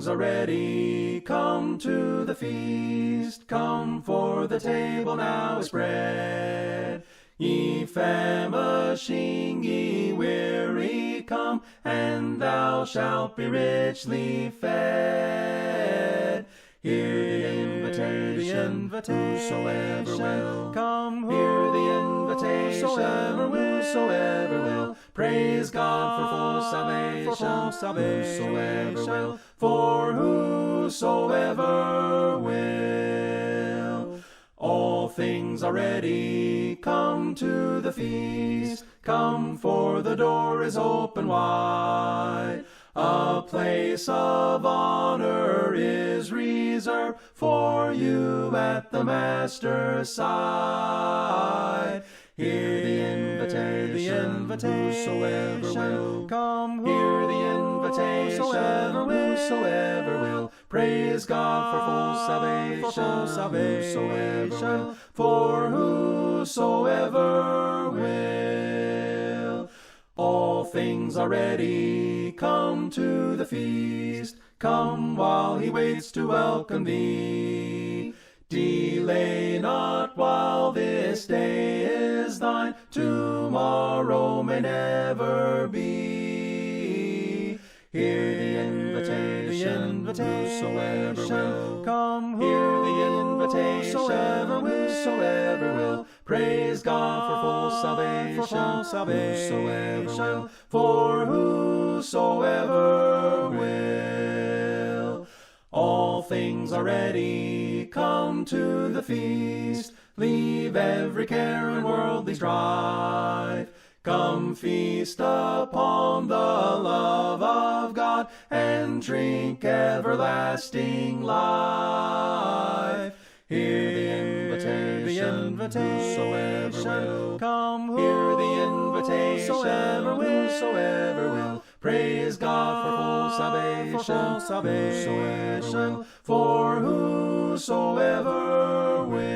things are ready, come to the feast. Come, for the table now is spread. Ye famishing, ye weary, come, and thou shalt be richly fed. Hear the invitation, whosoever will. Come, hear the invitation, whosoever will. Praise God for full salvation, whosoever will. For whosoever will. All things are ready, come to the feast. Come, for the door is open wide. A place of honor is reserved for you at the Master's side. Hear the invitation, whosoever will. Come, hear the invitation, whosoever will. Praise God for full salvation, whosoever will. For whosoever will. All things are ready, come to the feast. Come while he waits to welcome thee. Delay not while this day is thine, tomorrow may never be. Hear the invitation, whosoever will. Come, hear the invitation, whosoever will. Praise God for full salvation, whosoever will. For whosoever will. All things are ready, come to the feast. Leave every care and worldly strife. Come feast upon the love of God, and drink everlasting life. Hear the invitation, whosoever will. Come, hear the invitation, whosoever will. Praise God for full salvation, whosoever will. For whosoever will.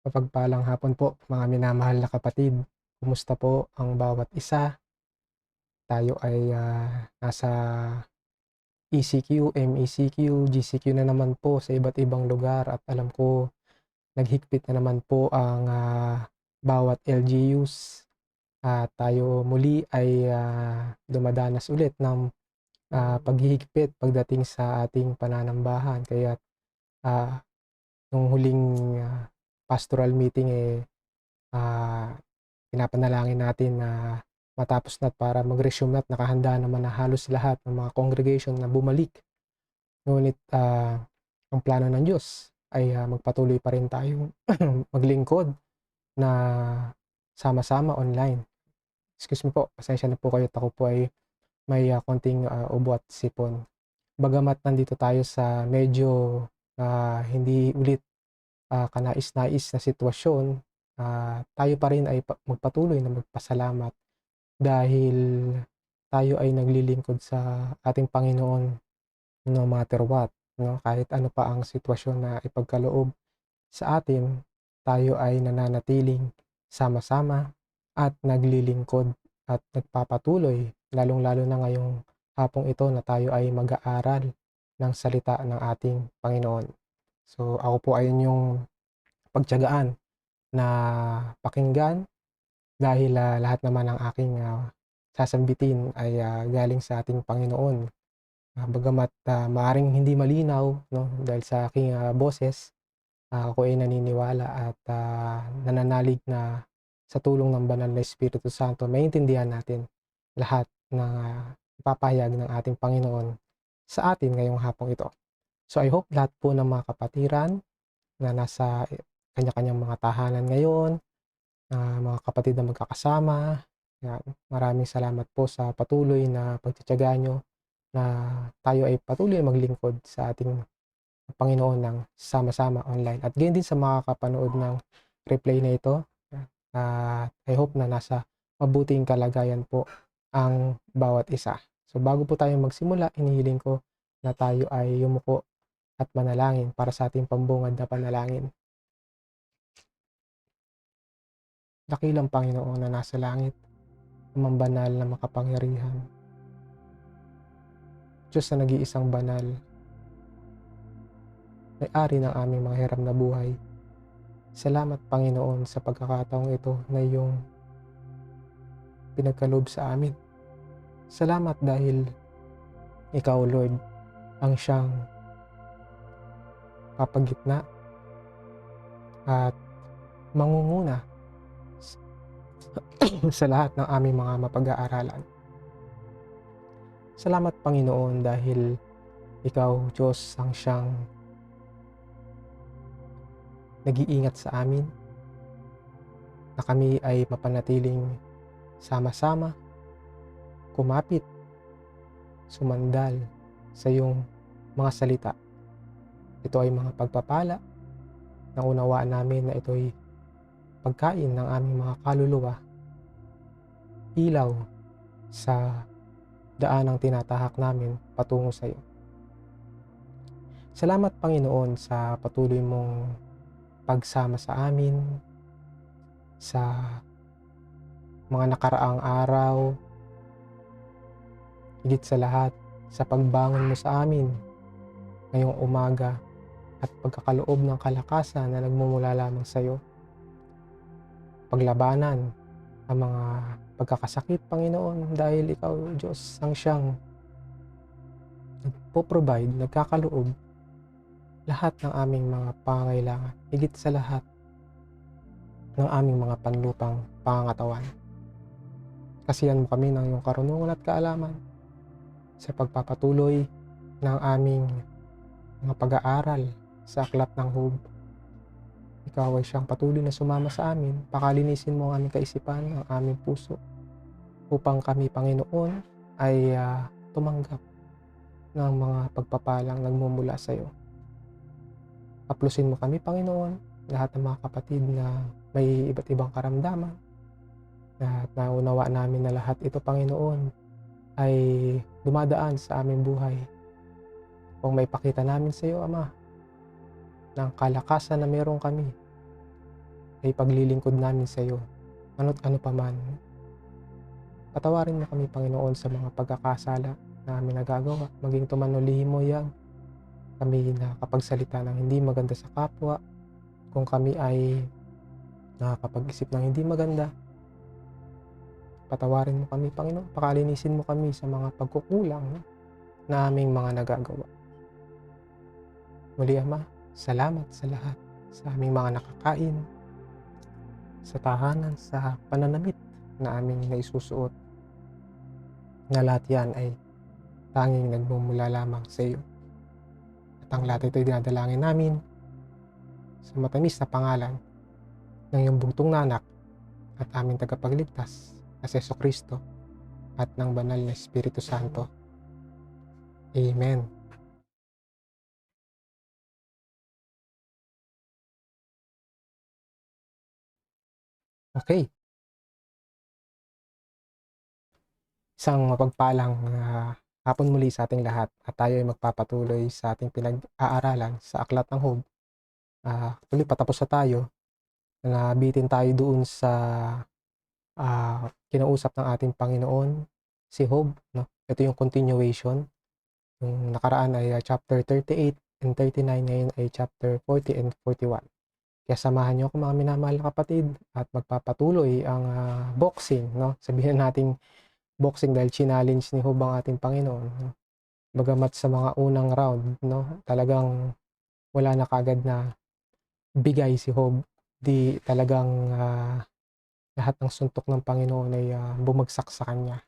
Mapagpalang hapon po mga minamahal na kapatid. Kumusta po ang bawat isa? Tayo ay nasa ECQ, MECQ, GCQ na naman po sa iba't ibang lugar, at alam ko naghigpit na naman po ang bawat LGUs. Tayo muli ay dumadanas ulit ng paghihigpit pagdating sa ating pananambahan. Kaya nung huling pastoral meeting pinapanalangin natin na matapos na para mag-resume na at nakahanda naman na halos lahat ng mga congregation na bumalik. Ngunit ang plano ng Diyos ay magpatuloy pa rin tayong maglingkod na sama-sama online. Excuse me po, pasensya na po kayo at ako po ay may konting ubo at sipon. Bagamat nandito tayo sa medyo hindi ulit kanais-nais na sitwasyon, tayo pa rin ay magpatuloy na magpasalamat dahil tayo ay naglilingkod sa ating Panginoon no matter what, no? Kahit ano pa ang sitwasyon na ipagkaloob sa atin, tayo ay nananatiling sama-sama at naglilingkod at nagpapatuloy, lalong-lalo na ngayong hapong ito na tayo ay mag-aaral ng salita ng ating Panginoon. So ako po ay inyong pagtiyagaan na pakinggan dahil lahat naman ng aking sasambitin ay galing sa ating Panginoon. Bagamat maaring hindi malinaw, no, dahil sa aking boses, ako ay naniniwala at nananalig na sa tulong ng Banal na Espiritu Santo maintindihan natin lahat ng ipapahayag ng ating Panginoon sa atin ngayong hapong ito. So I hope lahat po ng mga kapatiran na nasa kanya-kanyang mga tahanan ngayon mga kapatid na magkakasama. Yan, maraming salamat po sa patuloy na pagtitiyaga niyo na tayo ay patuloy maglingkod sa ating Panginoon ng sama-sama online. At gayon din sa makakapanood ng replay na ito. At I hope na nasa mabuting kalagayan po ang bawat isa. So bago po tayo magsimula, inihiling ko na tayo ay yumuko at manalangin para sa ating pambungad na panalangin. Dakilang Panginoon na nasa langit, amang banal na makapangyarihan, Diyos na nag-iisang banal, may-ari ng aming mga hiram na buhay. Salamat Panginoon sa pagkakataong ito na iyong pinagkaloob sa amin. Salamat dahil ikaw, Lord, ang siyang papagitna at mangunguna sa lahat ng aming mga mapag-aaralan. Salamat Panginoon dahil ikaw, Diyos, ang siyang nag-iingat sa amin na kami ay mapanatiling sama-sama, kumapit, sumandal sa iyong mga salita. Ito ay mga pagpapala na unawaan namin na ito ay pagkain ng aming mga kaluluwa, ilaw sa daanang tinatahak namin patungo sa iyo. Salamat Panginoon sa patuloy mong pagsama sa amin sa mga nakaraang araw, higit sa lahat sa pagbangon mo sa amin ngayong umaga at pagkakaloob ng kalakasan na nagmumula lamang sa iyo. Paglabanan ang mga pagkakasakit, Panginoon, dahil ikaw, Diyos, ang siyang nagpo-provide, nagkakaloob lahat ng aming mga pangangailangan, higit sa lahat ng aming mga panlupang pangangatawan. Kasihan mo kami ng iyong karunungan at kaalaman sa pagpapatuloy ng aming mga pag-aaral sa aklat ng Hub. Ikaw ay siyang patuloy na sumama sa amin. Pakalinisin mo ang aming kaisipan, ang aming puso, upang kami, Panginoon, ay tumanggap ng mga pagpapalang nagmumula sa iyo. Haplusin mo kami, Panginoon, lahat ng mga kapatid na may iba't ibang karamdaman. At naunawa namin na lahat ito, Panginoon, ay dumadaan sa aming buhay. Kung may pakita namin sa iyo, Ama, ng kalakasan na meron kami, ay paglilingkod namin sa iyo, ano't ano pa man. Patawarin mo kami, Panginoon, sa mga pagkakasala na aming nagagawa, maging tumanulihim mo yan. Kami nakakapagsalita ng hindi maganda sa kapwa, kung kami ay nakakapag-isip ng hindi maganda, patawarin mo kami, Panginoon, pakalinisin mo kami sa mga pagkukulang na aming mga nagagawa. Muli, Ama, salamat sa lahat, sa aming mga nakakain, sa tahanan, sa pananamit na aming naisusuot, na lahat yan ay tanging nagmumula lamang sa iyo. At ang lahat ito ay dinadalangin namin sa matamis na pangalan ng iyong bugtong na anak at aming tagapagligtas na si Jesucristo at ng banal na Espiritu Santo. Amen. Okay. Isang mapagpalang hapon muli sa ating lahat at tayo ay magpapatuloy sa ating pinag-aaralan sa aklat ng Hub. Tuloy patapos na tayo, nabitin tayo doon sa kinausap ng ating Panginoon si Job, no? Ito yung continuation. Yung nakaraan ay chapter 38 and 39, ngayon ay chapter 40 and 41. Kaya samahan niyo ako, mga minamahal na kapatid, at magpapatuloy ang boxing, no? Sabihin nating boxing dahil challenge ni Job ang ating Panginoon, no? Bagamat sa mga unang round, no, talagang wala na kagad na bigay si Job, di talagang lahat ng suntok ng Panginoon ay bumagsak sa kanya.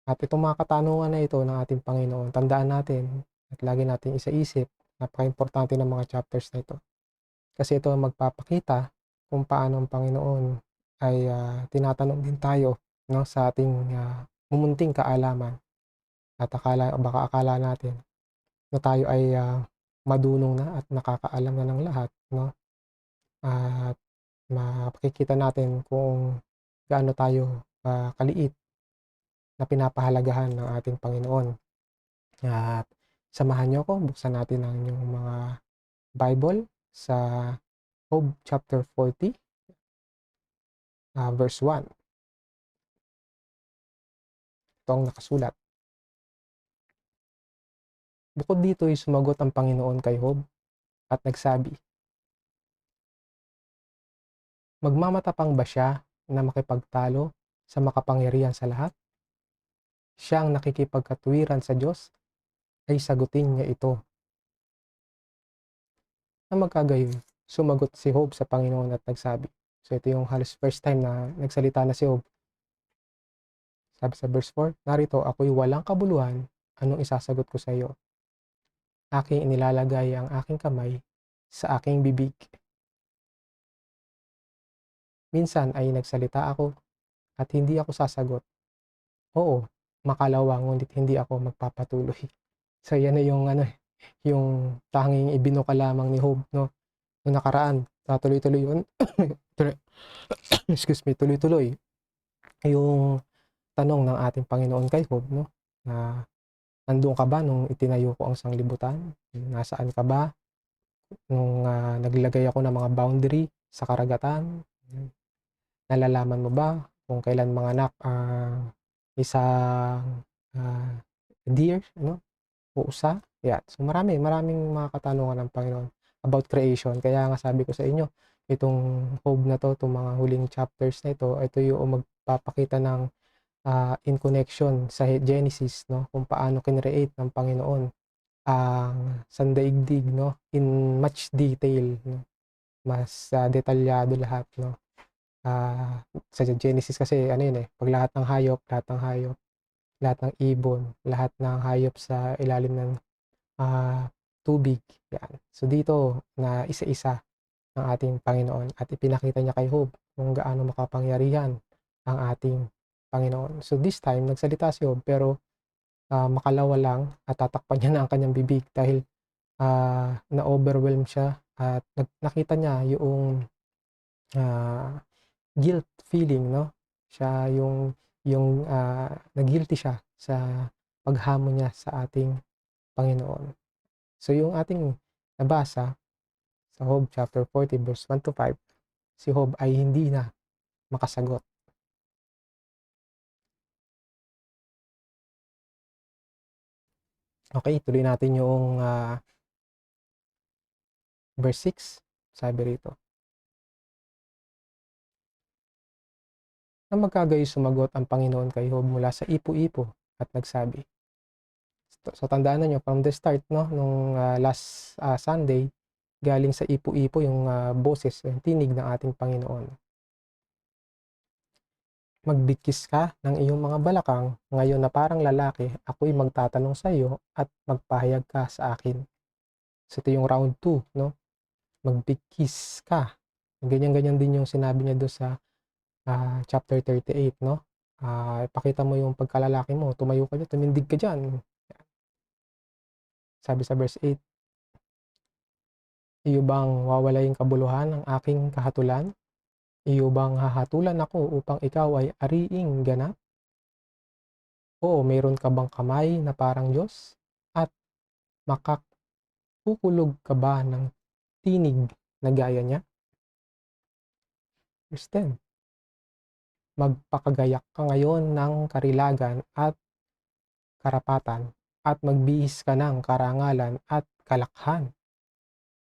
At itong mga katanungan na ito ng ating Panginoon, tandaan natin at lagi natin isaisip, napaka-importante ng mga chapters na ito. Kasi ito ang magpapakita kung paano ang Panginoon ay tinatanong din tayo, no, sa ating mumunting kaalaman at baka akala natin na tayo ay madunong na at nakakaalam na ng lahat, no? At makikita natin kung gaano tayo kaliit na pinapahalagahan ng ating Panginoon. At samahan niyo ako, buksan natin ang inyong mga Bible sa Job chapter 40, verse 1. Ito ang nakasulat. Bukod dito ay sumagot ang Panginoon kay Job at nagsabi, magmamatapang ba siya na makipagtalo sa makapangyarihan sa lahat? Siya ang nakikipagkatuwiran sa Diyos, ay sagutin niya ito. Na magkagayon, sumagot si Job sa Panginoon at nagsabi. So ito yung halos first time na nagsalita na si Job. Sabi sa verse 4, narito ako'y walang kabuluhan, anong isasagot ko sa iyo? Aking inilalagay ang aking kamay sa aking bibig. Minsan ay nagsalita ako at hindi ako sasagot. Oo, makalawa ngunit hindi ako magpapatuloy. So yan na yung yung tanging ibinuka lamang ni Job, no? Noong nakaraan, tuloy-tuloy yun. Excuse me, tuloy-tuloy yung tanong ng ating Panginoon kay Job, no? Na nandoon ka ba nung itinayo ko ang sanglibutan? Nasaan ka ba nung naglagay ako ng mga boundary sa karagatan? Nalalaman mo ba kung kailan manganak isang deer, ano? O usa? Yeah. So maraming mga katanungan ng Panginoon about creation. Kaya nga sabi ko sa inyo, itong Job na to, itong mga huling chapters na ito yung magpapakita ng in connection sa Genesis, no? Kung paano kinreate ng Panginoon ang sandaigdig, no? In much detail, no? Mas detalyado lahat, no? Sa Genesis kasi yun pag lahat ng hayop, lahat ng ibon, lahat ng hayop sa ilalim ng tubig, yan. So dito na isa-isa ng ating Panginoon at ipinakita niya kay Job kung gaano makapangyarihan ang ating Panginoon. So this time, nagsalita si Job pero makalawa lang at tatakpan niya na ang kanyang bibig dahil na-overwhelm siya at nakita niya yung guilt feeling, no? Siya yung nag-guilty siya sa paghamon niya sa ating Panginoon. So yung ating nabasa sa Job chapter 40 verse 1 to 5, si Job ay hindi na makasagot. Okay, tuloy natin yung verse 6. Sabi rito, na magkagayon sumagot ang Panginoon kay Job mula sa ipo-ipo at nagsabi. So tandaan na nyo, from the start, no, nung last Sunday, galing sa ipo-ipo yung boses, yung tinig ng ating Panginoon. Magbigkis ka ng iyong mga balakang, ngayon na parang lalaki, ako'y magtatanong sa iyo at magpahayag ka sa akin. So ito yung round 2, no? Magbigkis ka. Ganyan-ganyan din yung sinabi niya doon sa chapter 38, no? Ipakita mo yung pagkalalaki mo, tumayo ka dyan, tumindig ka dyan. Sabi sa verse 8, iyo bang wawalaing kabuluhan ang aking kahatulan? Iyo bang hahatulan ako upang ikaw ay ariing ganap? O mayroon ka bang kamay na parang Diyos? At makakukulog ka ba ng tinig na gaya niya? Verse 10, magpakagayak ka ngayon ng karilagan at karapatan at magbihis ka ng karangalan at kalakhan.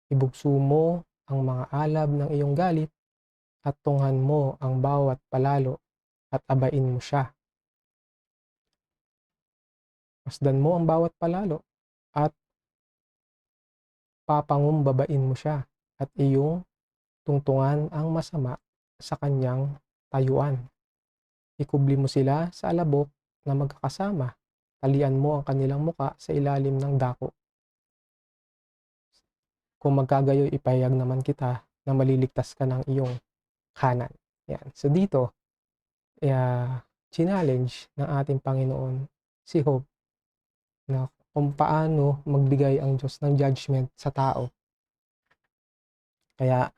Ibugso mo ang mga alab ng iyong galit at tunghan mo ang bawat palalo at abain mo siya. Masdan mo ang bawat palalo at papangumbabain mo siya at iyong tungtungan ang masama sa kanyang tayuan. Ikubli mo sila sa alabok na magkakasama. Talian mo ang kanilang muka sa ilalim ng dako. Kung magkagayoy ipahayag naman kita na maliligtas ka ng iyong kanan. Yan. So dito, challenge ng ating Panginoon si Job na kung paano magbigay ang Diyos ng judgment sa tao. Kaya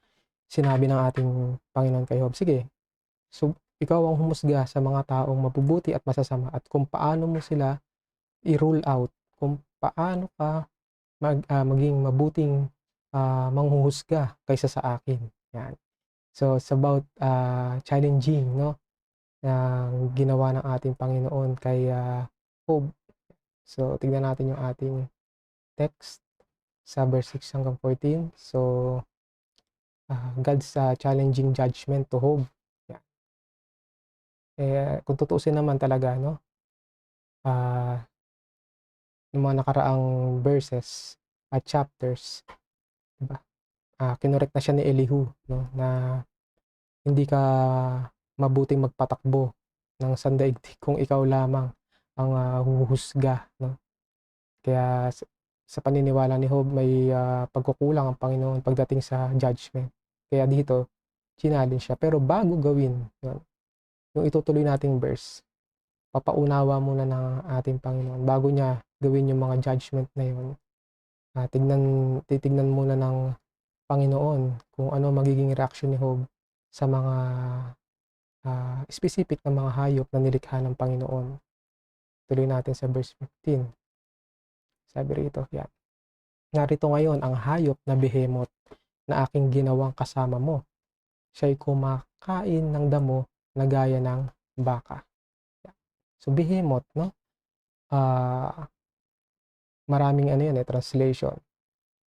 sinabi ng ating Panginoon kay Job, sige, so ikaw ang humusga sa mga taong mabubuti at masasama at kung paano mo sila i-rule out, kung paano ka maging mabuting manghuhusga kaysa sa akin. Yan. So it's about challenging, no, ng ginawa ng ating Panginoon kay Job. So tignan natin yung ating text sa verse 6 hanggang 14. So God's challenging judgment to Job. Yan. Kung tutuusin naman talaga, no, yung mga nakaraang verses at chapters, diba? Kinorek na siya ni Elihu, no, na hindi ka mabuting magpatakbo ng sandaigdig kung ikaw lamang ang huhusga, no. Kaya sa paniniwala ni Job may pagkukulang ang Panginoon pagdating sa judgment. Kaya dito challenge siya. Pero bago gawin yun, yung itutuloy nating verse, papaunawa muna ng ating Panginoon bago niya gawin yung mga judgment na yun. Titignan muna ng Panginoon kung ano magiging reaction ni Job sa mga specific na mga hayop na nilikha ng Panginoon. Tuloy natin sa verse 15. Sabi rito, yan. Narito ngayon ang hayop na behemoth na aking ginawang kasama mo. Siya'y kumakain ng damo na gaya ng baka. So behemoth, no? Maraming translation.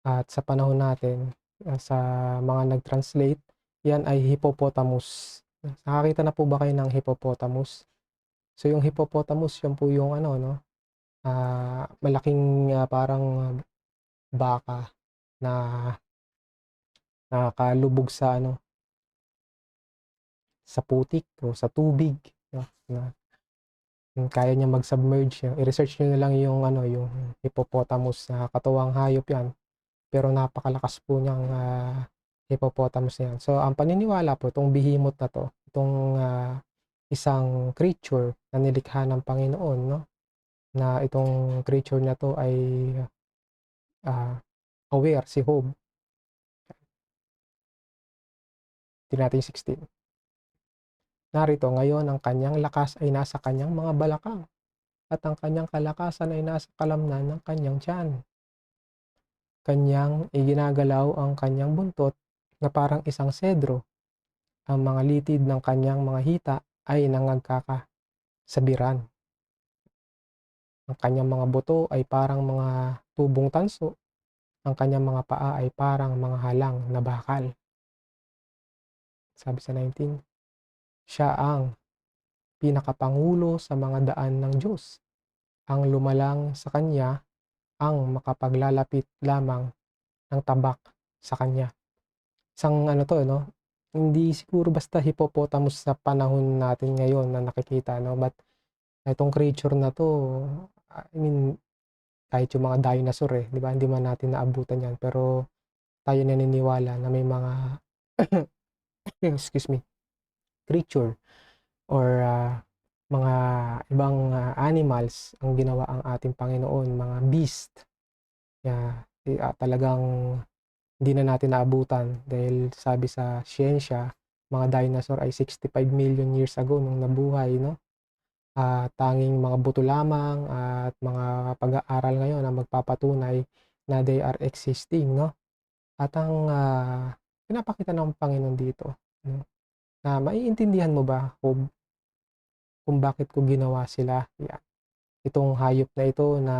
At sa panahon natin, sa mga nag-translate, yan ay hippopotamus. Nakakita na po ba kayo ng hippopotamus? So yung hippopotamus, yan po yung no? Malaking parang baka na nakakalubog sa sa putik o sa tubig, no? Na kaya niya mag-submerge. I-research niyo na lang yung yung hippopotamus, na katuwang hayop yan, pero napakalakas po niyang hippopotamus na yan. So ang paniniwala po, itong behemoth na to, itong isang creature na nilikha ng Panginoon, no, na itong creature na to ay aware si Job. Tingnan natin 16. Narito ngayon ang kanyang lakas ay nasa kanyang mga balakang at ang kanyang kalakasan ay nasa kalamnan ng kanyang tiyan. Kanyang iginagalaw ang kanyang buntot na parang isang sedro. Ang mga litid ng kanyang mga hita ay nangagkakasabiran. Ang kanyang mga buto ay parang mga tubong tanso. Ang kanyang mga paa ay parang mga halang na bakal. Sabi sa 19, siya ang pinakapangulo sa mga daan ng Diyos. Ang lumalang sa kanya ang makapaglalapit lamang ng tabak sa kanya. Isang to, no? Hindi siguro basta hippopotamus sa panahon natin ngayon na nakikita, no? But itong creature na to, I mean, kahit yung mga dinosaur di ba? Hindi man natin naabutan yan, pero tayo naniniwala na may mga excuse me, creature or mga ibang animals ang ginawa ang ating Panginoon, mga beast. Talagang hindi na natin naabutan dahil sabi sa siyensya, mga dinosaur ay 65 million years ago nung nabuhay, no? Tanging mga buto lamang at mga pag-aaral ngayon ang magpapatunay na they are existing, no? At ang pinapakita ng Panginoon dito, no, na maiintindihan mo ba kung bakit ko ginawa sila? Yan. Itong hayop na ito na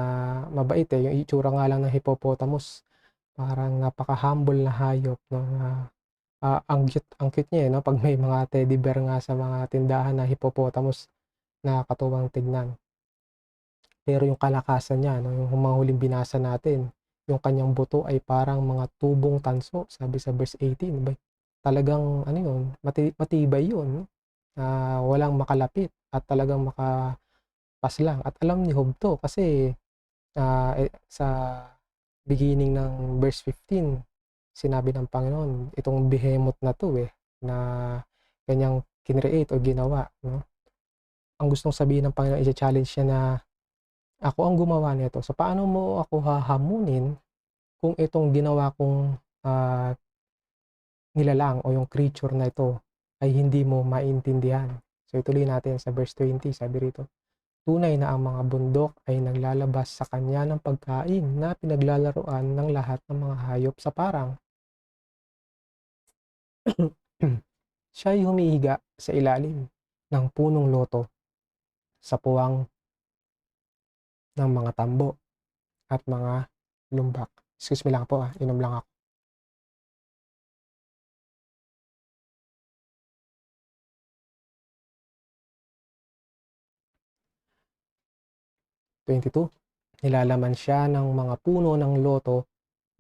mabait yung itsura nga lang ng hippopotamus, parang napaka-humble na hayop, no? Ang cute niya, no? Pag may mga teddy bear nga sa mga tindahan na hippopotamus, nakakatuwang tignan. Pero yung kalakasan niya, no, yung mga huling binasa natin, yung kanyang buto ay parang mga tubong tanso, sabi sa verse 18. Talagang yun, matibay yun, walang makalapit at talagang makapaslang. At alam ni Job to kasi sa beginning ng verse 15, sinabi ng Panginoon, itong behemoth na to na kanyang kinreate o ginawa, no? Ang gustong sabihin ng Panginoon, i-challenge niya na ako ang gumawa nito. So paano mo ako hahamunin kung itong ginawa kong nilalang o yung creature na ito ay hindi mo maintindihan? So ituloy natin sa verse 20, sabi rito, tunay na ang mga bundok ay naglalabas sa kanya ng pagkain na pinaglalaroan ng lahat ng mga hayop sa parang. Siya'y humihiga sa ilalim ng punong loto sa puwang ng mga tambo at mga lumbak. Excuse me lang po, inom lang ako. #22. Nilalaman siya ng mga puno ng loto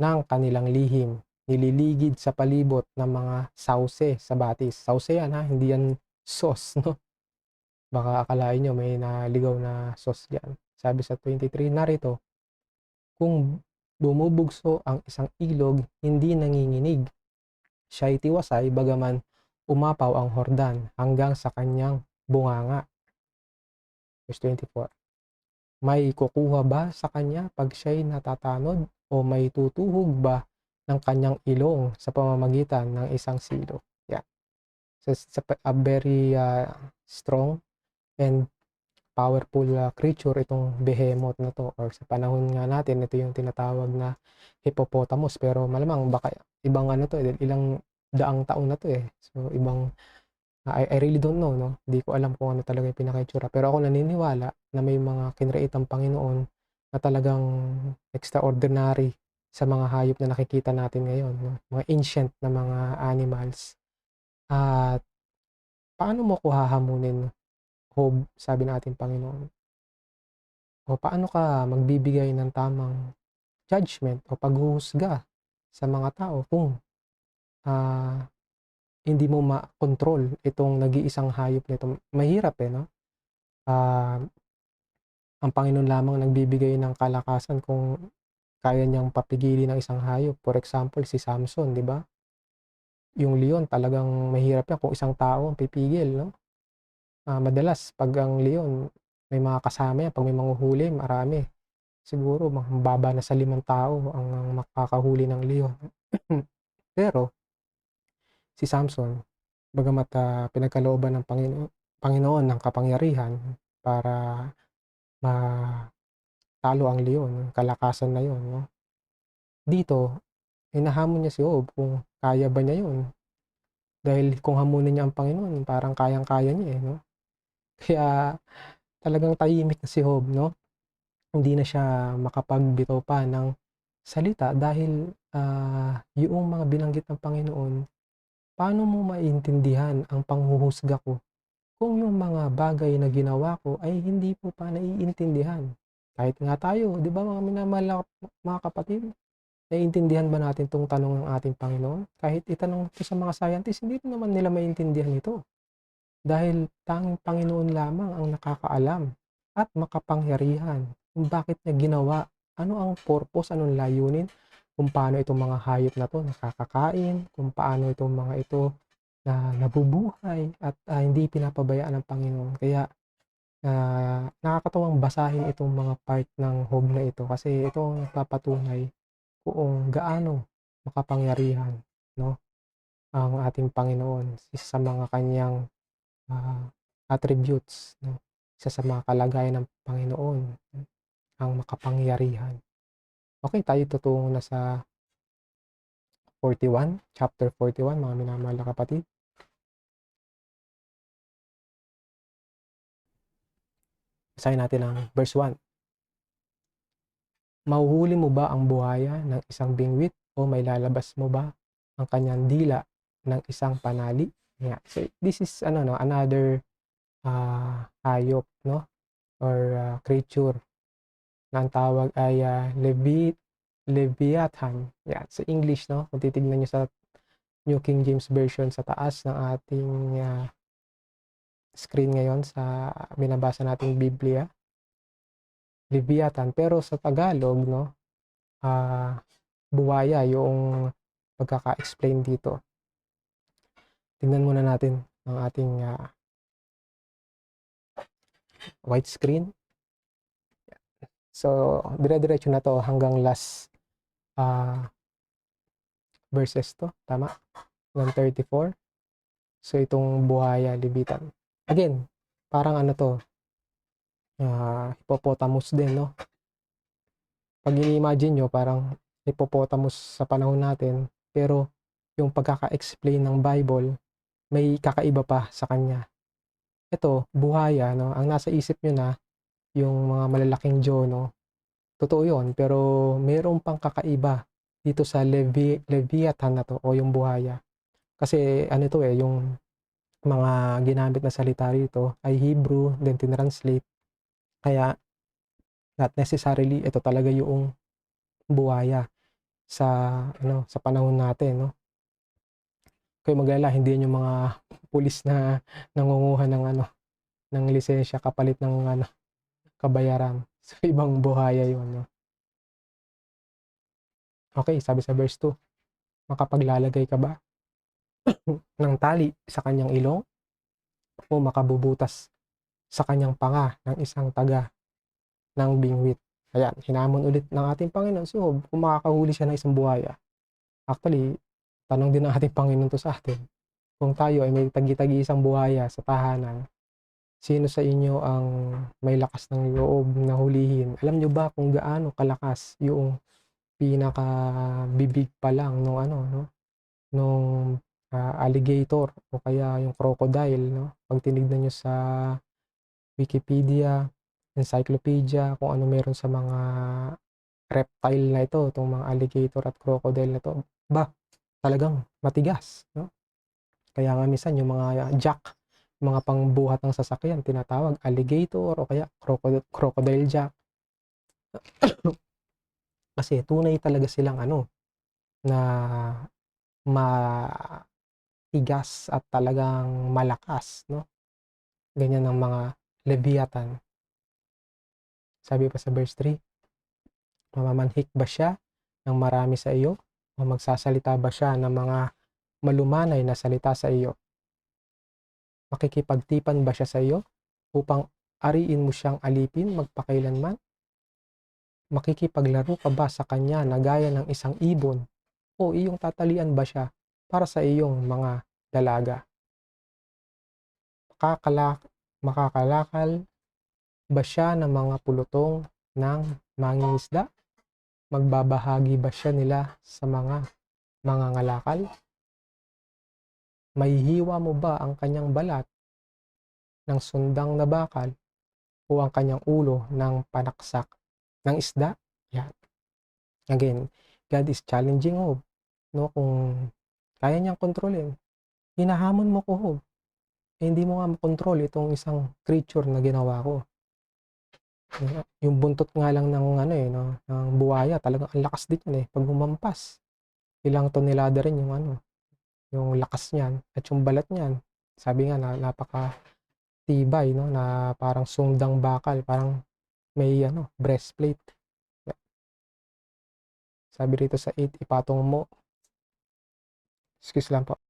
ng kanilang lihim, nililigid sa palibot ng mga sauce sa batis. Sauce yan hindi yan sauce, no? Baka akalain nyo may naligaw na sauce dyan. Sabi sa 23, narito, kung bumubugso ang isang ilog, hindi nanginginig. Siya'y tiwasay bagaman umapaw ang Hordan hanggang sa kanyang bunganga. Verse 24. May kukuha ba sa kanya pag siya'y natatanod o may tutuhog ba ng kanyang ilong sa pamamagitan ng isang silo? Yeah. So, a very strong and powerful creature itong behemoth na to, or sa panahon nga natin ito yung tinatawag na hippopotamus, pero malamang baka ibang to ilang daang taon na to so ibang I really don't know, no? Hindi ko alam kung ano talaga yung pinaka-itsura, pero ako naniniwala na may mga kinreate ang Panginoon na talagang extraordinary sa mga hayop na nakikita natin ngayon, no? Mga ancient na mga animals. At paano mo ko hahamunin, Job, sabi ng ating Panginoon? O paano ka magbibigay ng tamang judgment o paghuhusga sa mga tao kung hindi mo ma-control itong nag-iisang hayop na ito? Mahirap no? Ang Panginoon lamang nagbibigay ng kalakasan kung kaya niyang papigilin ng isang hayop. For example, si Samson, di ba? Yung leon talagang mahirap yan kung isang tao ang pipigil, no? Madalas pag ang leon may mga kasama yan, pag may manguhuli, marami. Siguro mababa na sa 5 tao ang makakahuli ng leon. Pero si Samson, bagamat pinagkalooban ng Panginoon ng kapangyarihan para matalo ang leon, kalakasan na yon, no? Dito, hinahamon niya si Job kung kaya ba niya yun. Dahil kung hamunin niya ang Panginoon, parang kayang-kaya niya no? Kaya talagang tahimik na si Job, no? Hindi na siya makapagbitaw pa ng salita dahil yung mga binanggit ng Panginoon, paano mo maintindihan ang panghuhusga ko kung yung mga bagay na ginawa ko ay hindi po pa naiintindihan? Kahit nga tayo, di ba mga minamahal mga kapatid, naiintindihan ba natin itong tanong ng ating Panginoon? Kahit itanong ito sa mga scientists, hindi naman nila maintindihan ito. Dahil tanging Panginoon lamang ang nakakaalam at makapangyarihan kung bakit niya ginawa, ano ang purpose, anong layunin, kung paano itong mga hayop na to nakakakain, kung paano itong mga ito na nabubuhay at hindi pinapabayaan ng Panginoon. Kaya nakakatuwang basahin itong mga part ng Job na ito kasi ito ang nagpapatunay kung gaano makapangyarihan, no, ang ating Panginoon. Isa sa mga kanyang attributes, no, isa sa mga kalagayan ng Panginoon, ang makapangyarihan. Okay, tayo tutungo na sa 41, chapter 41, mga minamahal na kapatid. Basahin natin ang verse 1. Mahuhuli mo ba ang buhaya ng isang bingwit o may lalabas mo ba ang kanyang dila ng isang panali? Yeah. So this is another hayop, no, or creature na ang tawag ay Leviathan. Yeah, sa English, no, kung titignan nyo sa New King James Version sa taas ng ating screen ngayon sa binabasa nating Biblia, Leviathan. Pero sa Tagalog, no, buwaya yung pagkaka-explain dito. Tingnan muna natin ng ating widescreen. So, dire-diretso na to hanggang last verses to. Tama? 134. So, itong buhaya, libitan. Again, parang ano to, hippopotamus din, no? Pag ini-imagine nyo, parang hippopotamus sa panahon natin, pero yung pagkaka-explain ng Bible, may kakaiba pa sa kanya. Ito, buhaya, no? Ang nasa isip nyo na, yung mga malalaking Diyo, no? Totoo yun, pero mayroon pang kakaiba dito sa Leviathan na to, o yung buhaya. Kasi ano to yung mga ginamit na salita rito ay Hebrew, then tinranslate. Kaya, not necessarily, ito talaga yung buhaya sa sa panahon natin, no? Kayo maglala, hindi yan yung mga pulis na nangunguha ng ng lisensya kapalit ng kabayaran. So, ibang buhaya yun, no? Okay, sabi sa verse 2, makapaglalagay ka ba ng tali sa kanyang ilong o makabubutas sa kanyang panga ng isang taga ng bingwit? Ayan, hinamon ulit ng ating Panginoon. So, kung makakahuli siya ng isang buhaya, actually, tanong din ng ating Panginoon to sa atin. Kung tayo ay may tagi-tagi isang buhaya sa tahanan, sino sa inyo ang may lakas ng loob na hulihin? Alam nyo ba kung gaano kalakas yung pinaka-bibig pa lang nung no? Nung alligator o kaya yung crocodile, no? Pag tinignan nyo sa Wikipedia, encyclopedia, kung ano meron sa mga reptile na ito, itong mga alligator at crocodile na to, ba, talagang matigas, no? Kaya nga minsan yung mga jack, mga pangbuhat ng sasakyan, tinatawag alligator o kaya crocodile jack. Kasi tunay talaga silang na matigas at talagang malakas, no? Ganyan ang mga Leviathan. Sabi pa sa verse 3, mamamanhik ba siya ng marami sa iyo o magsasalita ba siya ng mga malumanay na salita sa iyo? Makikipagtipan ba siya sa iyo upang ariin mo siyang alipin magpakailanman? Makikipaglaro ka ba sa kanya na gaya ng isang ibon o iyong tatalian ba siya para sa iyong mga dalaga? Makakalakal ba siya ng mga pulutong ng mangingisda? Magbabahagi ba siya nila sa mga mangangalakal? Mahihiwa mo ba ang kanyang balat ng sundang na bakal o ang kanyang ulo ng panaksak ng isda? Yan. Again, God is challenging Job, no? Kung kaya niyang kontrolin, hinahamon mo ko, Job. Hindi mo nga makontrol itong isang creature na ginawa ko. Yung buntot nga lang ng no, ng buhaya, talagang ang lakas din yan pag humampas. Ilang tonelada rin yung lakas niyan at yung balat niyan. Sabi nga na napaka tibay, no, na parang sundang bakal, parang may breastplate. Sabi rito sa 8, ipatong mo. Excuse lang po.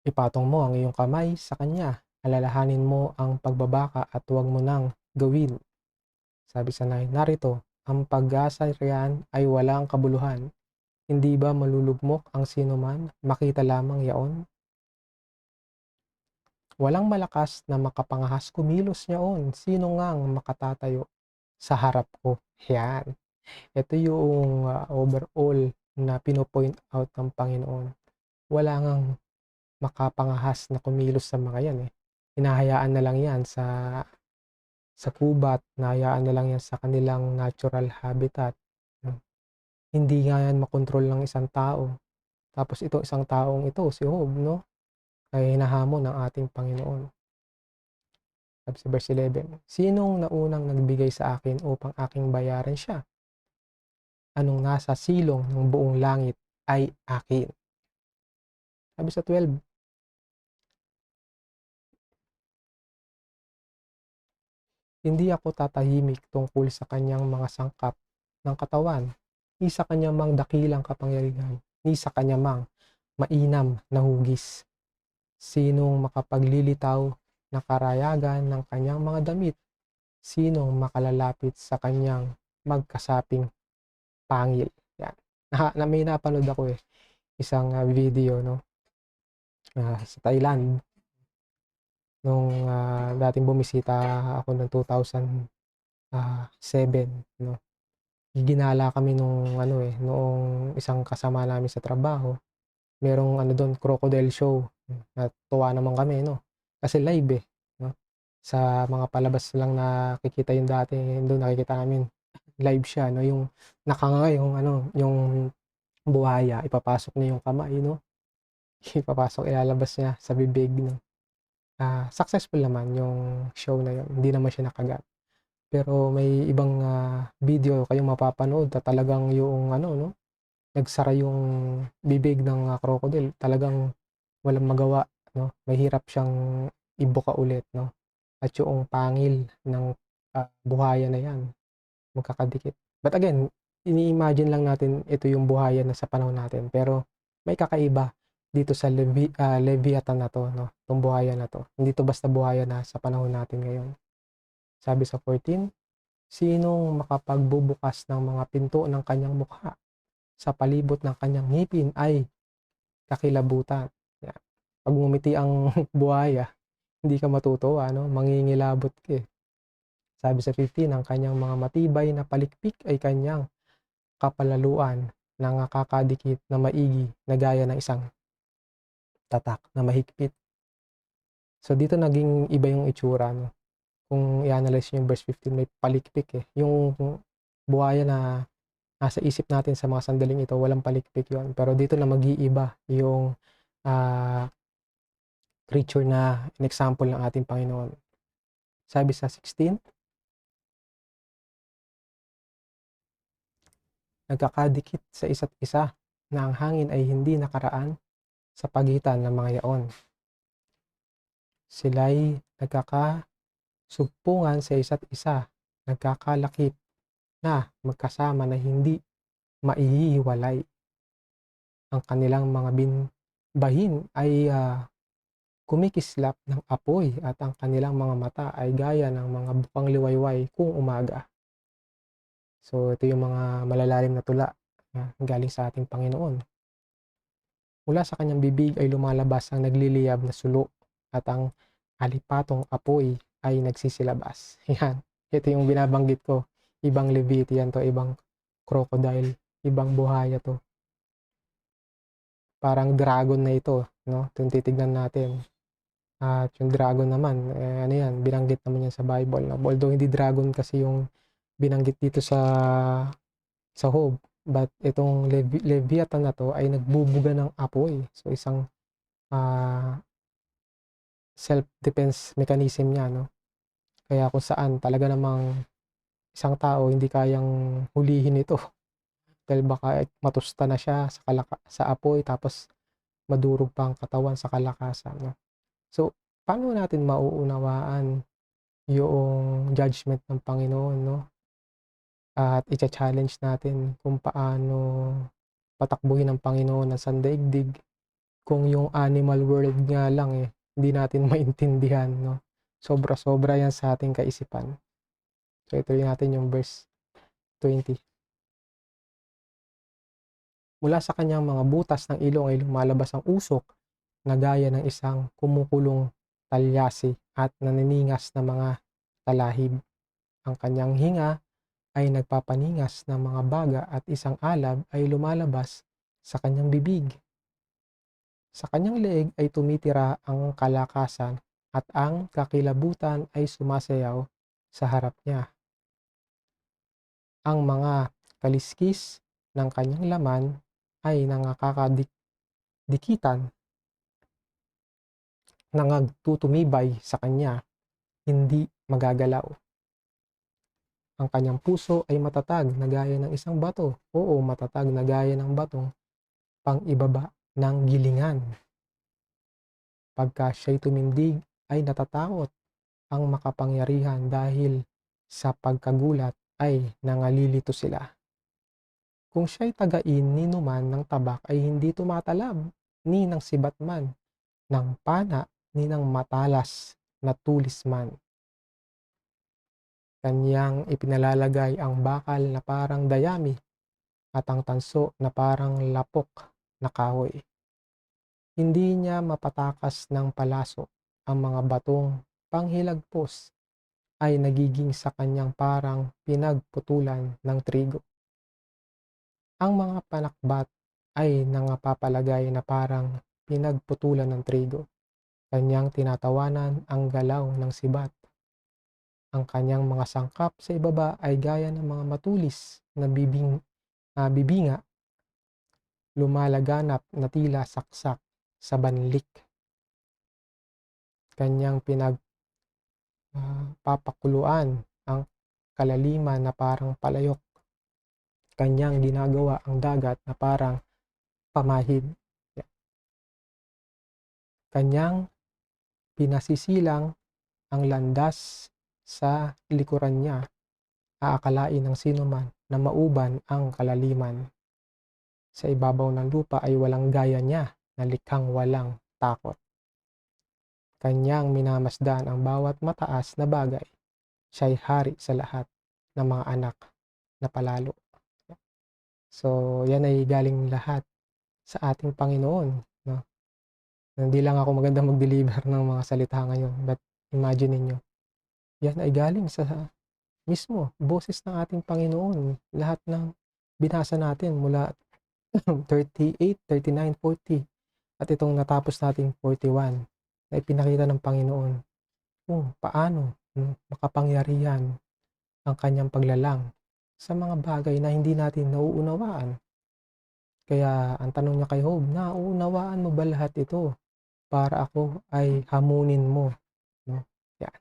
Ipatong mo ang iyong kamay sa kanya. Alalahanin mo ang pagbabaka at huwag mo nang gawin. Sabi sa 9, narito, ang pag-asa riyan ay walang kabuluhan. Hindi ba malulugmok ang sinuman? Makita lamang yaon. Walang malakas na makapangahas kumilos niyaon. Sino ngang makatatayo sa harap ko? Yan. Ito yung overall na pinopoint out ng Panginoon. Wala ngang makapangahas na kumilos sa mga yan Hinahayaan na lang yan sa kubat, hinahayaan na lang yan sa kanilang natural habitat. Hindi nga yan makontrol ng isang tao. Tapos ito, isang taong ito, si Job, no? Ay hinahamon ng ating Panginoon. Sabi sa verse 11, sinong naunang nagbigay sa akin upang aking bayaran siya? Anong nasa silong ng buong langit ay akin? Sabi sa 12, hindi ako tatahimik tungkol sa kanyang mga sangkap ng katawan, ni sa kanya mang dakilang kapangyarihan, ni sa kanya mang mainam na hugis. Sinong makapaglilitaw na karayagan ng kanyang mga damit? Sinong makalalapit sa kanyang magkasaping pangil? Yan. May napanood ako isang video, no? Sa Thailand, nung dating bumisita ako ng 2007, no? Ginala kami noong isang kasama namin sa trabaho. Merong doon, crocodile show. Natuwa naman kami, no? Kasi live no? Sa mga palabas lang nakikita yung dati, doon nakikita namin live siya, no? Yung nakanganga yung buhaya, ipapasok niya yung kamay, no? Ilalabas niya sa bibig, no? Successful naman yung show na yun. Hindi naman siya nakagat. Pero may ibang video kayong mapapanood na talagang yung no? Nagsara yung bibig ng crocodile. Talagang walang magawa, no? Mahirap siyang ibuka ulit, no? At yung pangil ng buhaya na yan, magkakadikit. But again, ini-imagine lang natin ito yung buhaya na sa panahon natin. Pero may kakaiba dito sa Leviathan na to, no? Itong buhaya na to. Hindi to basta buhaya na sa panahon natin ngayon. Sabi sa 14, sinong makapagbubukas ng mga pinto ng kanyang mukha? Sa palibot ng kanyang ngipin ay kakilabutan. Yan. Pag ngumiti ang buhaya, hindi ka matutuwa, no? Mangingilabot ka. Sabi sa 15, ang kanyang mga matibay na palikpik ay kanyang kapalaluan na nakakadikit na maigi na gaya ng isang tatak na mahigpit. So dito naging iba yung itsura, no? Kung i-analyze nyo yung verse 15, may palikpik Yung buhaya na nasa isip natin sa mga sandaling ito, walang palikpik yon. Pero dito na mag-iiba yung creature na an example ng ating Panginoon. Sabi sa 16, nagkakadikit sa isa't isa na ang hangin ay hindi nakaraan sa pagitan ng mga yaon. Sila'y nagkakasugpungan sa isa't isa, nagkakalakip na magkasama na hindi maihiwalay. Ang kanilang mga bahin ay kumikislap ng apoy at ang kanilang mga mata ay gaya ng mga bukang liwayway kung umaga. So ito yung mga malalalim na tula galing sa ating Panginoon. Mula sa kanyang bibig ay lumalabas ang nagliliyab na sulo at ang alipatong apoy ay nagsisilabas. Yan. Ito yung binabanggit ko. Ibang Leviathan to, ibang crocodile, ibang buhaya to. Parang dragon na ito, no? Kung titignan natin. At yung dragon naman, yan, binanggit naman yan sa Bible. No? Although hindi dragon kasi yung binanggit dito sa Job, but itong Leviathan na to ay nagbubuga ng apoy. So isang self-defense mechanism niya, no? Kaya kung saan talaga namang isang tao hindi kayang hulihin ito dahil baka matusta na siya sa apoy tapos madurog pa ang katawan sa kalakasan, no? So paano natin mauunawaan yung judgment ng Panginoon, no? At i-challenge natin kung paano patakbuhin ng Panginoon ang sandaigdig kung yung animal world nga lang hindi natin maintindihan, no? Sobra-sobra yan sa ating kaisipan. So ituloy natin yung verse 20. Mula sa kanyang mga butas ng ilong ay lumalabas ang usok na gaya ng isang kumukulong talyasi at naniningas na mga talahib. Ang kanyang hinga ay nagpapaningas ng mga baga at isang alab ay lumalabas sa kanyang bibig. Sa kanyang leeg ay tumitira ang kalakasan at ang kakilabutan ay sumasayaw sa harap niya. Ang mga kaliskis ng kanyang laman ay nangakadikitan, nangagtutumibay sa kanya, hindi magagalaw. Ang kanyang puso ay matatag na gaya ng isang bato. Oo, matatag na gaya ng batong pang-ibaba ng gilingan. Pagka siya'y tumindig ay natatakot ang makapangyarihan dahil sa pagkagulat ay nangalilito sila. Kung siya'y taga-ininuman ng tabak ay hindi tumatalab, ni ng sibat man, ng pana, ni ng matalas na tulis man. Kanyang ipinalalagay ang bakal na parang dayami at ang tanso na parang lapok na kahoy. Hindi niya mapatakas ng palaso ang mga batong panghilagpos ay nagiging sa kanyang parang pinagputulan ng trigo. Ang mga panakbat ay nangapapalagay na parang pinagputulan ng trigo. Kanyang tinatawanan ang galaw ng sibat. Ang kanyang mga sangkap sa ibaba ay gaya ng mga matulis na bibinga, lumalaganap na tila saksak sa banlik. Kanyang papakuluan ang kalaliman na parang palayok. Kanyang ginagawa ang dagat na parang pamahid. Kanyang pinasisilang ang landas sa likuran niya. Aakalain ng sinuman na mauban ang kalaliman. Sa ibabaw ng lupa ay walang gaya niya na likhang walang takot. Kanyang minamasdan ang bawat mataas na bagay. Siya'y hari sa lahat ng mga anak na palalo. So, yan ay galing lahat sa ating Panginoon. No? Hindi lang ako maganda mag-deliver ng mga salita ngayon. But imagine ninyo, yan ay galing sa mismo boses ng ating Panginoon. Lahat ng binasa natin mula 38, 39, 40 at itong natapos nating 41 na ipinakita ng Panginoon kung paano makapangyarihan ang kanyang paglalang sa mga bagay na hindi natin nauunawaan. Kaya ang tanong niya kay Job, nauunawaan mo ba lahat ito para ako ay hamunin mo? No? Yan.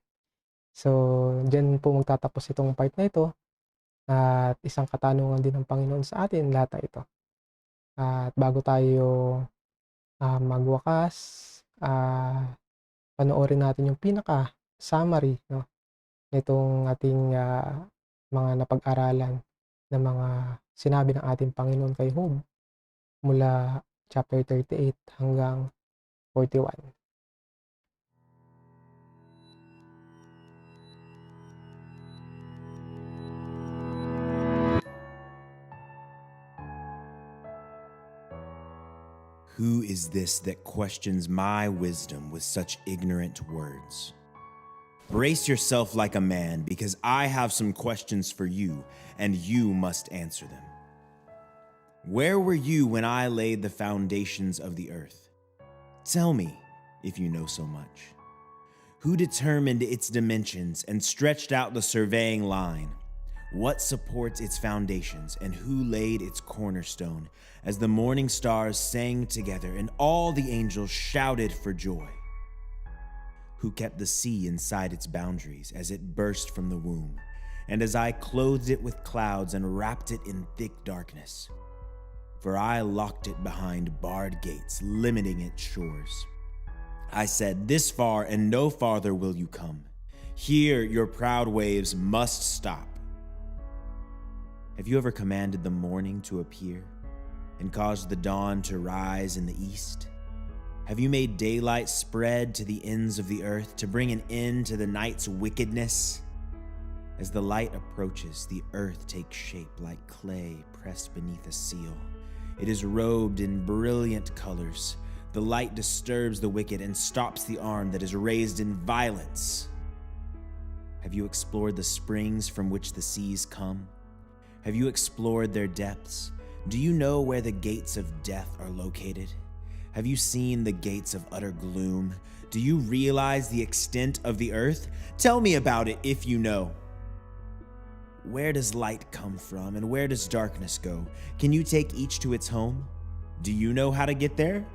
So, dyan po magtatapos itong part na ito at isang katanungan din ng Panginoon sa atin lahat na ito. At bago tayo magwakas, panoorin natin yung pinaka-summary, no, nitong ating mga napag-aralan na mga sinabi ng ating Panginoon kay Job mula chapter 38 hanggang 41. Who is this that questions my wisdom with such ignorant words? Brace yourself like a man, because I have some questions for you, and you must answer them. Where were you when I laid the foundations of the earth? Tell me, if you know so much. Who determined its dimensions and stretched out the surveying line? What supports its foundations, and who laid its cornerstone, as the morning stars sang together and all the angels shouted for joy? Who kept the sea inside its boundaries as it burst from the womb, and as I clothed it with clouds and wrapped it in thick darkness? For I locked it behind barred gates, limiting its shores. I said, this far and no farther will you come. Here your proud waves must stop. Have you ever commanded the morning to appear and caused the dawn to rise in the east? Have you made daylight spread to the ends of the earth to bring an end to the night's wickedness? As the light approaches, the earth takes shape like clay pressed beneath a seal. It is robed in brilliant colors. The light disturbs the wicked and stops the arm that is raised in violence. Have you explored the springs from which the seas come? Have you explored their depths? Do you know where the gates of death are located? Have you seen the gates of utter gloom? Do you realize the extent of the earth? Tell me about it if you know. Where does light come from and where does darkness go? Can you take each to its home? Do you know how to get there?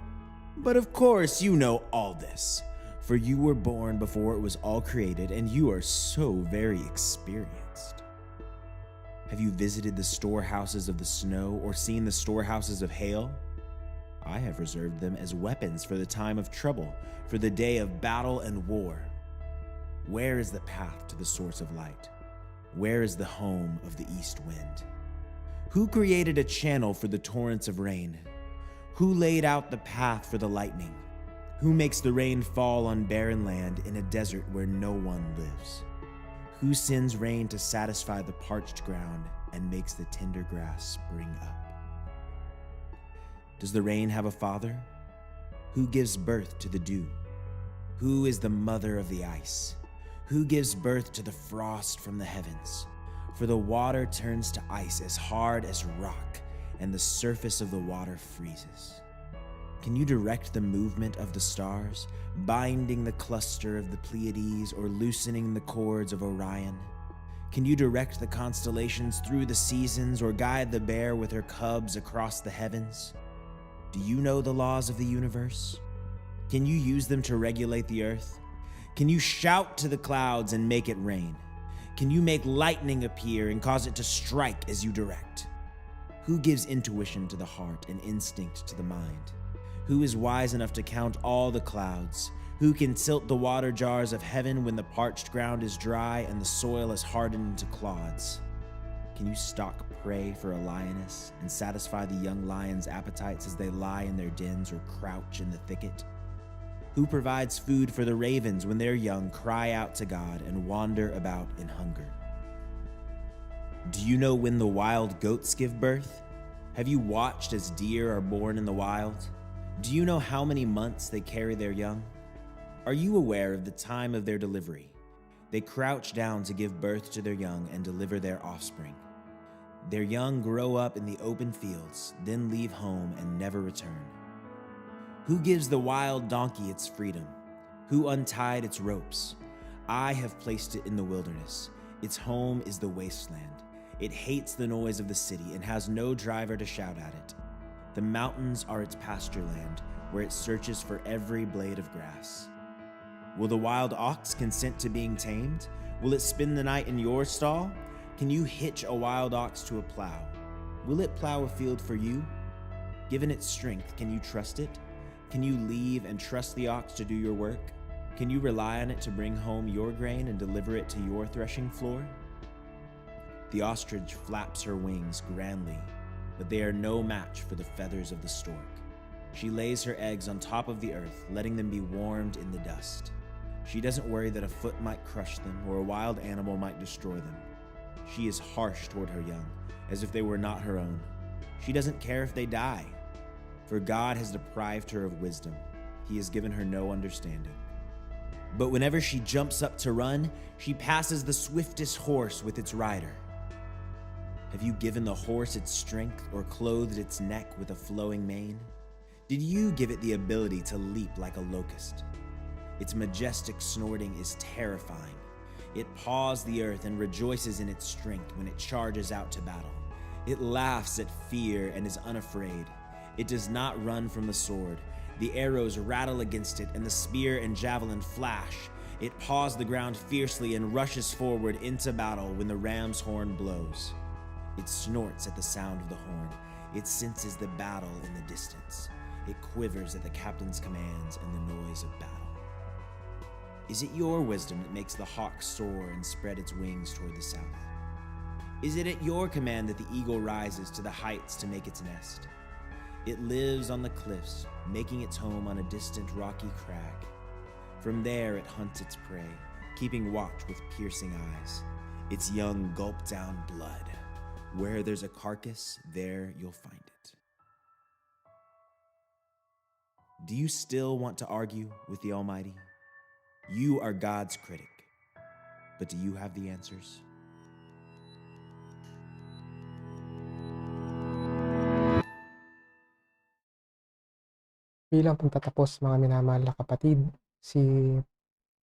But of course you know all this, for you were born before it was all created, and you are so very experienced. Have you visited the storehouses of the snow or seen the storehouses of hail? I have reserved them as weapons for the time of trouble, for the day of battle and war. Where is the path to the source of light? Where is the home of the east wind? Who created a channel for the torrents of rain? Who laid out the path for the lightning? Who makes the rain fall on barren land in a desert where no one lives? Who sends rain to satisfy the parched ground and makes the tender grass spring up? Does the rain have a father? Who gives birth to the dew? Who is the mother of the ice? Who gives birth to the frost from the heavens? For the water turns to ice as hard as rock, and the surface of the water freezes. Can you direct the movement of the stars, binding the cluster of the Pleiades or loosening the cords of Orion? Can you direct the constellations through the seasons or guide the bear with her cubs across the heavens? Do you know the laws of the universe? Can you use them to regulate the earth? Can you shout to the clouds and make it rain? Can you make lightning appear and cause it to strike as you direct? Who gives intuition to the heart and instinct to the mind? Who is wise enough to count all the clouds? Who can tilt the water jars of heaven when the parched ground is dry and the soil is hardened into clods? Can you stalk prey for a lioness and satisfy the young lion's appetites as they lie in their dens or crouch in the thicket? Who provides food for the ravens when their young cry out to God and wander about in hunger? Do you know when the wild goats give birth? Have you watched as deer are born in the wild? Do you know how many months they carry their young? Are you aware of the time of their delivery? They crouch down to give birth to their young and deliver their offspring. Their young grow up in the open fields, then leave home and never return. Who gives the wild donkey its freedom? Who untied its ropes? I have placed it in the wilderness. Its home is the wasteland. It hates the noise of the city and has no driver to shout at it. The mountains are its pasture land, where it searches for every blade of grass. Will the wild ox consent to being tamed? Will it spend the night in your stall? Can you hitch a wild ox to a plow? Will it plow a field for you? Given its strength, can you trust it? Can you leave and trust the ox to do your work? Can you rely on it to bring home your grain and deliver it to your threshing floor? The ostrich flaps her wings grandly, but they are no match for the feathers of the stork. She lays her eggs on top of the earth, letting them be warmed in the dust. She doesn't worry that a foot might crush them or a wild animal might destroy them. She is harsh toward her young, as if they were not her own. She doesn't care if they die, for God has deprived her of wisdom. He has given her no understanding. But whenever she jumps up to run, she passes the swiftest horse with its rider. Have you given the horse its strength or clothed its neck with a flowing mane? Did you give it the ability to leap like a locust? Its majestic snorting is terrifying. It paws the earth and rejoices in its strength when it charges out to battle. It laughs at fear and is unafraid. It does not run from the sword. The arrows rattle against it, and the spear and javelin flash. It paws the ground fiercely and rushes forward into battle when the ram's horn blows. It snorts at the sound of the horn. It senses the battle in the distance. It quivers at the captain's commands and the noise of battle. Is it your wisdom that makes the hawk soar and spread its wings toward the south? Is it at your command that the eagle rises to the heights to make its nest? It lives on the cliffs, making its home on a distant rocky crag. From there it hunts its prey, keeping watch with piercing eyes. Its young gulp down blood. Where there's a carcass, there you'll find it. Do you still want to argue with the Almighty? You are God's critic, but do you have the answers? Bilang pagtatapos, mga minamahal na kapatid, si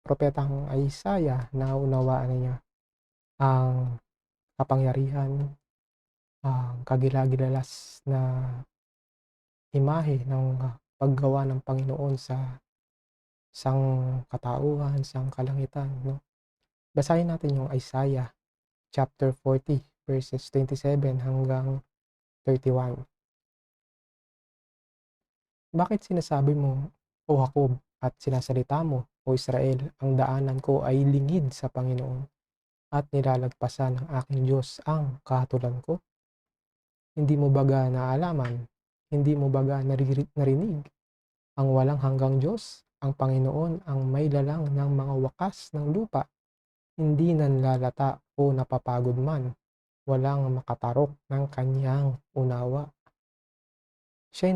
Propetang Isaiah, naunawaan niya ang kapangyarihan, ang kagilagilalas na imahe ng paggawa ng Panginoon sa sangkatauhan, sangkalangitan, no? Basahin natin yung Isaiah chapter 40 verses 27 hanggang 31. Bakit sinasabi mo, O Jacob, at sinasalita mo, O Israel, ang daanan ko ay lingid sa Panginoon, at nilalagpasan ng aking Diyos ang kahatulan ko? Hindi mo baga naalaman? Hindi mo baga narinig? Ang walang hanggang Diyos, ang Panginoon, ang may lalang ng mga wakas ng lupa, hindi nanlalata o napapagod man, walang makatarok ng kanyang unawa. Siya'y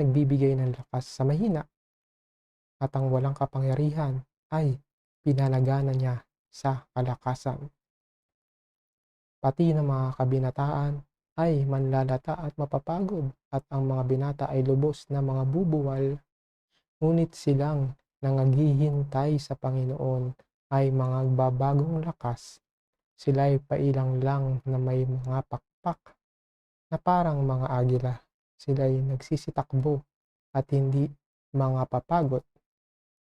nagbibigay ng lakas sa mahina, at ang walang kapangyarihan ay pinalagana niya sa kalakasan. Pati ng mga kabinataan ay manlalata at mapapagod, at ang mga binata ay lubos na mga bubuwal. Ngunit silang nangaghihintay sa Panginoon ay mga babagong lakas. Sila'y pailang lang na may mga pakpak na parang mga agila. Sila'y nagsisitakbo at hindi mga papagod.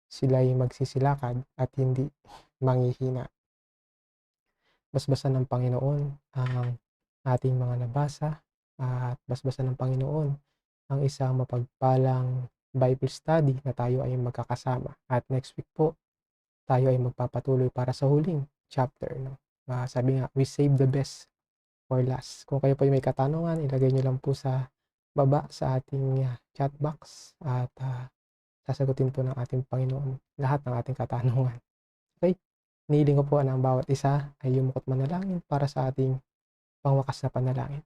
Sila'y magsisilakad at hindi manghihina. Basbasan ng Panginoon ang ating mga nabasa, at basbasan ng Panginoon ang isang mapagpalang Bible study na tayo ay magkakasama. At next week po, tayo ay magpapatuloy para sa huling chapter. No? Sabi nga, we save the best for last. Kung kayo po ay may katanungan, ilagay nyo lang po sa baba sa ating chat box, at sasagutin po ng ating Panginoon lahat ng ating katanungan. Okay? Hinihiling ko po na ang bawat isa ay yumukot manalangin para sa ating pangwakas na panalangin.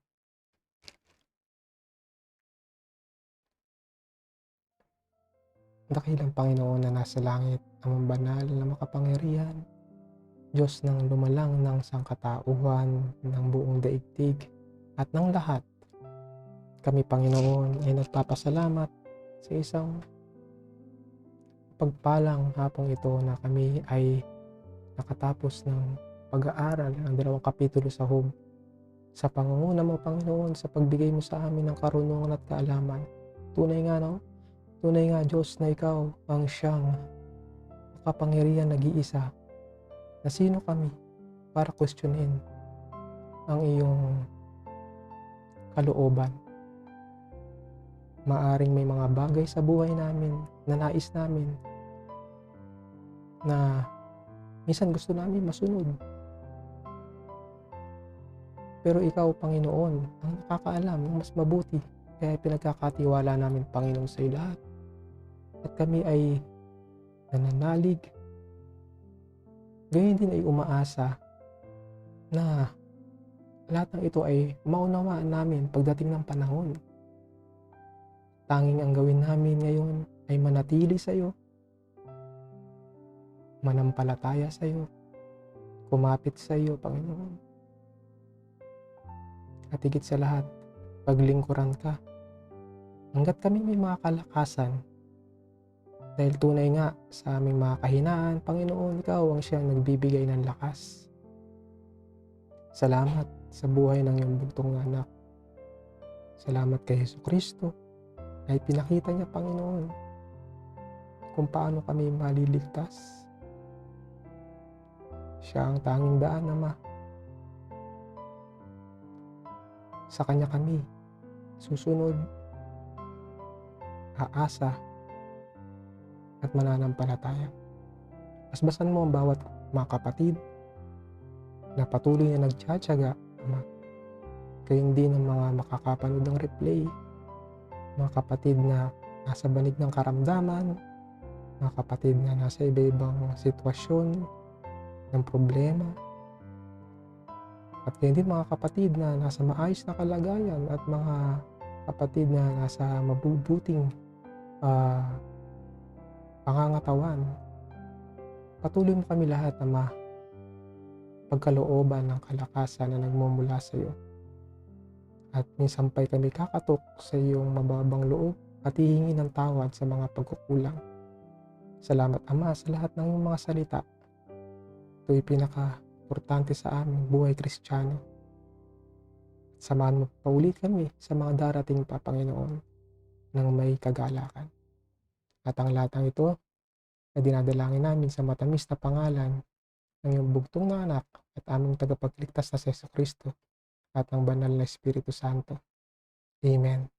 Dakilang Panginoon na nasa langit, amang banal na makapangyarihan, Diyos ng lumalang ng sangkatauhan, ng buong daigdig, at ng lahat. Kami, Panginoon, ay nagpapasalamat sa isang pagpalang hapong ito na kami ay nakatapos ng pag-aaral ng 2 kapitulo sa Job. Sa pangunguna mo, Panginoon, sa pagbigay mo sa amin ng karunungan at kaalaman. Tunay nga, Diyos, na ikaw ang siyang makapangyarihan nag-iisa. Na sino kami para questionin ang iyong kalooban? Maaring may mga bagay sa buhay namin na nais namin na minsan gusto namin masunod. Pero ikaw, Panginoon, ang nakakaalam ng mas mabuti. Kaya pinagkakatiwala namin, Panginoon, sa iyo lahat. At kami ay nananalig, gayon din ay umaasa na lahat ng ito ay maunawaan namin pagdating ng panahon. Tanging ang gawin namin ngayon ay manatili sa iyo, manampalataya sa iyo, kumapit sa iyo, Panginoon. At higit sa lahat, paglingkuran ka hanggat kami may mga kalakasan. Dahil tunay nga sa aming mga kahinaan, Panginoon, ikaw ang siyang nagbibigay ng lakas. Salamat sa buhay ng iyong bugtong na anak. Salamat kay Jesucristo ay pinakita niya, Panginoon, kung paano kami maliligtas. Siya ang tanging daan, Ama. Sa Kanya kami susunod, aasa, at mananampalataya. Basbasan mo ang bawat mga kapatid na patuloy na nagtsatsaga, Ama. Gayon din ang mga makakapanood ng replay, mga kapatid na nasa banig ng karamdaman, mga kapatid na nasa iba-ibang sitwasyon ng problema, at gayon din mga kapatid na nasa maayos na kalagayan, at mga kapatid na nasa mabubuting pangangatawan. Patuloy mo kami lahat, Ama, pagkalooban ng kalakasan na nagmumula sa iyo. At minsan pa'y kami kakatok sa iyong mababang loob at hihingi ng tawad sa mga pagkukulang. Salamat, Ama, sa lahat ng iyong mga salita. Ito'y pinaka-importante sa aming buhay Kristiyano. Samahan mo paulit kami sa mga darating pa, Panginoon, ng may kagalakan. At ang lahat ng ito na dinadalangin namin sa matamis na pangalan ng iyong bugtong na anak at aming tagapagligtas na si Jesucristo at ang banal na Espiritu Santo. Amen.